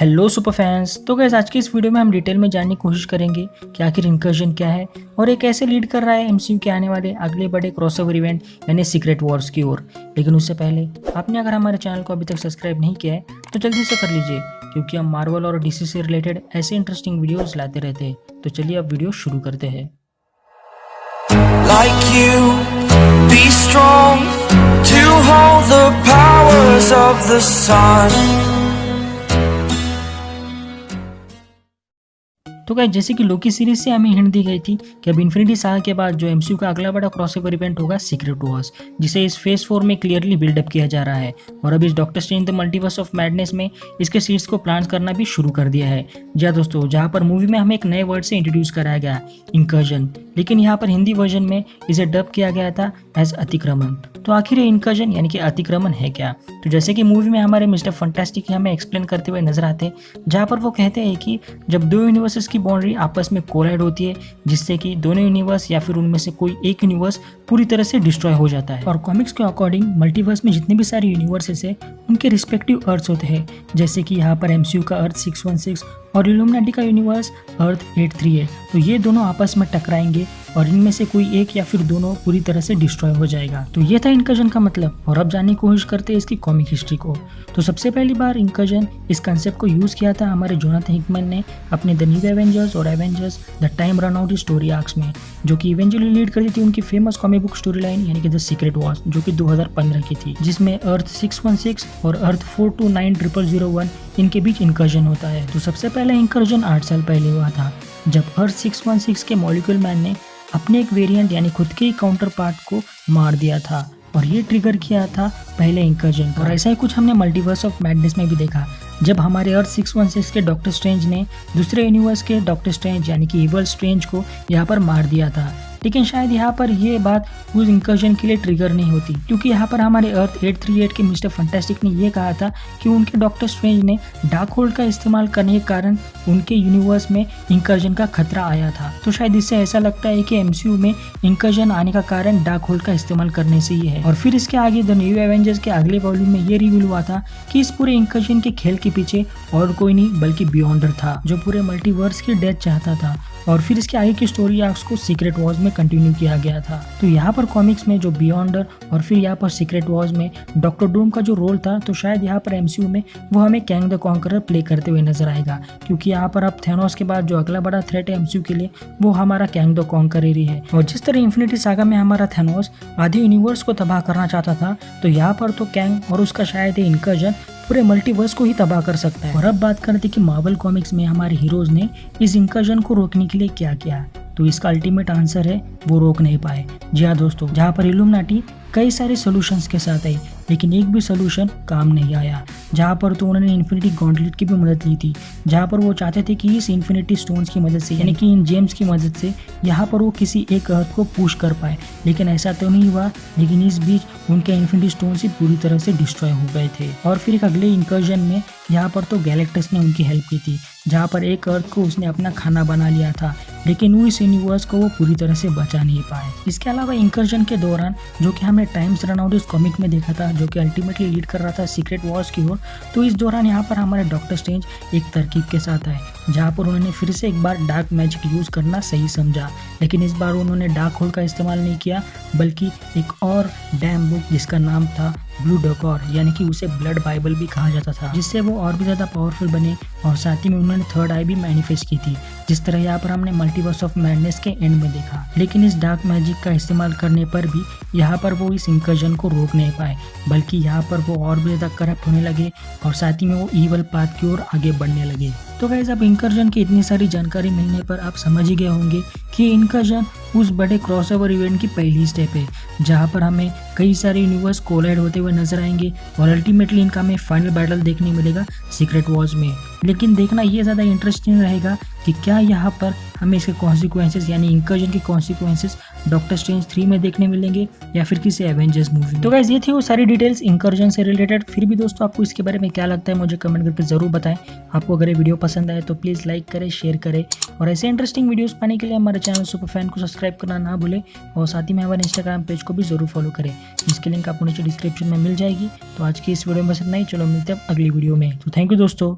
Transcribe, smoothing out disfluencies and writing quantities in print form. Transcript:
Hello super fans. तो guys आज की इस वीडियो में हम डिटेल में जानने की कोशिश करेंगे कि आखिर इंकर्जन क्या है और ये कैसे लीड कर रहा है एमसीयू के आने वाले अगले बड़े क्रॉसओवर इवेंट यानी सीक्रेट वॉर्स की ओर। लेकिन उससे पहले आपने अगर हमारे चैनल को अभी तक सब्सक्राइब नहीं किया है तो जल्दी से कर लीजिए, क्योंकि हम मार्वल और डीसी से रिलेटेड ऐसे इंटरेस्टिंग वीडियोस लाते रहते हैं। तो चलिए अब वीडियो शुरू करते हैं। Like you, be strong to hold the powers of the sun. तो गाइस जैसे कि लोकी सीरीज से हमें हिंट दी गई थी कि अब इन्फिनिटी सागा के बाद जो एमसीयू का अगला बड़ा क्रॉसओवर इवेंट होगा सीक्रेट वॉर्स, जिसे इस फेज 4 में क्लियरली बिल्डअप किया जा रहा है। और अब इस doctor strange the multiverse of madness में इसके सीड्स को प्लांट करना भी शुरू कर दिया है। जी हाँ दोस्तों, जहाँ पर मूवी में हमें एक नए वर्ड से इंट्रोड्यूस कराया गया इंकर्जन, लेकिन यहाँ पर हिंदी वर्जन में इसे डब किया गया था एज अतिक्रमण। तो आखिर ये इंकर्जन यानी कि अतिक्रमण है क्या? तो जैसे कि मूवी में हमारे मिस्टर फंटास्टिक हमें एक्सप्लेन करते हुए नजर आते हैं, जहाँ पर वो कहते हैं कि जब दो यूनिवर्सेस की बाउंड्री आपस में कोलाइड होती है, जिससे कि दोनों यूनिवर्स या फिर उनमें से कोई एक यूनिवर्स पूरी तरह से डिस्ट्रॉय हो जाता है। और कॉमिक्स के अकॉर्डिंग मल्टीवर्स में जितने भी सारे यूनिवर्सेस है उनके रिस्पेक्टिव अर्थ्स होते हैं, जैसे कि यहाँ पर एमसीयू का अर्थ 616 और इल्यूमिनाटी का यूनिवर्स अर्थ 838। तो ये दोनों आपस में टकराएंगे और इनमें से कोई एक या फिर दोनों पूरी तरह से डिस्ट्रॉय हो जाएगा। तो ये था इंकर्जन का मतलब। और अब जानने की कोशिश करते हैं इसकी कॉमिक हिस्ट्री को। तो सबसे पहली बार इंकर्जन इस कंसेप्ट को यूज किया था हमारे जोनाथन हिकमैन ने अपने द न्यू एवेंजर्स और Avengers the time run out story arcs में, जो कि इवेंचुअली लीड करती थी उनकी famous comic book story line यानी कि द सीक्रेट वॉर्स, जो कि 2015 की थी, जिसमें अर्थ 616 और अर्थ 429001 इनके बीच इंकर्जन होता है। तो सबसे पहले इंकर्जन 8 साल पहले हुआ था, जब अर्थ 616 के मॉलिक्यूल मैन ने अपने एक वेरिएंट यानी खुद के ही काउंटर पार्ट को मार दिया था, और ये ट्रिगर किया था पहले इंकर्जन। और ऐसा ही कुछ हमने मल्टीवर्स ऑफ मैडनेस में भी देखा, जब हमारे अर्थ 616 के डॉक्टर स्ट्रेंज ने दूसरे यूनिवर्स के डॉक्टर स्ट्रेंज यानी कि इवल स्ट्रेंज को यहाँ पर मार दिया था। लेकिन शायद यहाँ पर ये बात उस इंकर्जन के लिए ट्रिगर नहीं होती, क्योंकि यहाँ पर हमारे अर्थ 838 के मिस्टर फंटास्टिक ने ये कहा था कि उनके डॉक्टर स्ट्रेंज ने डार्क होल्ड का इस्तेमाल करने के कारण उनके यूनिवर्स में इंकर्जन का खतरा आया था। तो शायद इससे ऐसा लगता है कि एमसीयू में इंकर्जन आने का कारण डार्क होल्ड का इस्तेमाल करने से ही है। और फिर इसके आगे द न्यू एवेंजर्स के अगले वॉल्यूम में ये रिवील हुआ था कि इस पूरे इंकर्जन के खेल के पीछे और कोई नहीं बल्कि बियॉन्डर था, जो पूरे मल्टीवर्स की डेथ चाहता था। और फिर इसके आगे की स्टोरी आर्क्स को सीक्रेट वॉर्स में कंटिन्यू किया गया था। तो यहाँ पर कॉमिक्स में जो बियॉन्डर और फिर यहाँ पर सीक्रेट वॉर्स में डॉक्टर डूम का जो रोल था, तो शायद यहाँ पर एमसीयू में वो हमें कैंग द कॉन्करर प्ले करते हुए नजर आएगा, क्योंकि यहाँ पर अब थैनोस के बाद जो अगला बड़ा थ्रेट है एमसीयू के लिए वो हमारा कैंग द कॉन्करर ही है। और जिस तरह इन्फिनिटी सागा में हमारा थैनोस आधे यूनिवर्स को तबाह करना चाहता था, तो यहाँ पर तो कैंग और उसका शायद इंकर्जन पूरे मल्टीवर्स को ही तबाह कर सकता है। और अब बात करते कि मार्वल कॉमिक्स में हमारे हीरोज ने इस इंकर्जन को रोकने के लिए क्या किया। तो इसका अल्टीमेट आंसर है वो रोक नहीं पाए। जी हाँ दोस्तों, जहाँ पर इल्यूमिनाटी कई सारे सॉल्यूशंस के साथ आई, लेकिन एक भी सॉल्यूशन काम नहीं आया। जहाँ पर तो उन्होंने इन्फिनिटी गॉन्टलेट की भी मदद ली थी, जहाँ पर वो चाहते थे कि इस इन्फिनिटी स्टोन्स की मदद से यानी कि इन जेम्स की मदद से यहाँ पर वो किसी एक अर्थ को पुश कर पाए, लेकिन ऐसा तो नहीं हुआ। लेकिन इस बीच उनके इन्फिनिटी स्टोन से पूरी तरह से डिस्ट्रॉय हो गए थे। और फिर एक अगले इंकर्जन में यहाँ पर तो गैलेक्टस ने उनकी हेल्प की थी, जहाँ पर एक अर्थ को उसने अपना खाना बना लिया था, लेकिन वो इस यूनिवर्स को वो पूरी तरह से बचा नहीं पाए। इसके अलावा इंकर्जन के दौरान जो कि हमने टाइम्स रन आउट इस कॉमिक में देखा था, जो कि अल्टीमेटली लीड कर रहा था सीक्रेट वॉर्स की ओर, तो इस दौरान यहाँ पर हमारे डॉक्टर स्ट्रेंज एक तरकीब के साथ आए, जहाँ पर उन्होंने फिर से एक बार डार्क मैजिक यूज करना सही समझा। लेकिन इस बार उन्होंने डार्क होल का इस्तेमाल नहीं किया, बल्कि एक और डैम बुक जिसका नाम था ब्लू डॉकर, यानी कि उसे ब्लड बाइबल भी कहा जाता था, जिससे वो और भी ज्यादा पावरफुल बने। और साथ ही में उन्होंने थर्ड आई भी मैनिफेस्ट की थी, जिस तरह यहाँ पर हमने मल्टीवर्स ऑफ मैडनेस के एंड में देखा। लेकिन इस डार्क मैजिक का इस्तेमाल करने पर भी यहाँ पर वो इस इंकर्जन को रोक नहीं पाए, बल्कि यहाँ पर वो और भी ज्यादा करप्ट होने लगे और साथ ही में वो ईवल पाथ की ओर आगे बढ़ने लगे। तो गाइस अब इंकर्जन की इतनी सारी जानकारी मिलने पर आप समझ ही गए होंगे कि इंकर्जन उस बड़े क्रॉसओवर इवेंट की पहली स्टेप है, जहाँ पर हमें कई सारे यूनिवर्स कोलाइड होते हुए नजर आएंगे और अल्टीमेटली इनका हमें फाइनल बैटल देखने मिलेगा सीक्रेट वॉर्स में। लेकिन देखना ये ज़्यादा इंटरेस्टिंग रहेगा कि क्या यहाँ पर हमें इसके कॉन्सिक्वेंसेस यानी इंकर्जन के कॉन्सिक्वेंसेस डॉक्टर स्ट्रेंज 3 में देखने मिलेंगे या फिर किसी एवेंजर्स मूवी में। तो गाइस ये थी वो सारी डिटेल्स इंकर्जन से रिलेटेड। फिर भी दोस्तों आपको इसके बारे में क्या लगता है मुझे कमेंट करके जरूर बताएं। आपको अगर ये वीडियो पसंद आए तो प्लीज़ लाइक करें, शेयर करें और ऐसे इंटरेस्टिंग वीडियोस पाने के लिए हमारे चैनल सुपर फैन को सब्सक्राइब करना ना भूलें और साथ ही में हमारे इंस्टाग्राम पेज को भी जरूर फॉलो करें, जिसकी लिंक आपको नीचे डिस्क्रिप्शन में मिल जाएगी। तो आज की इस वीडियो में बस इतना ही, चलो मिलते हैं अगली वीडियो में। तो थैंक यू दोस्तों।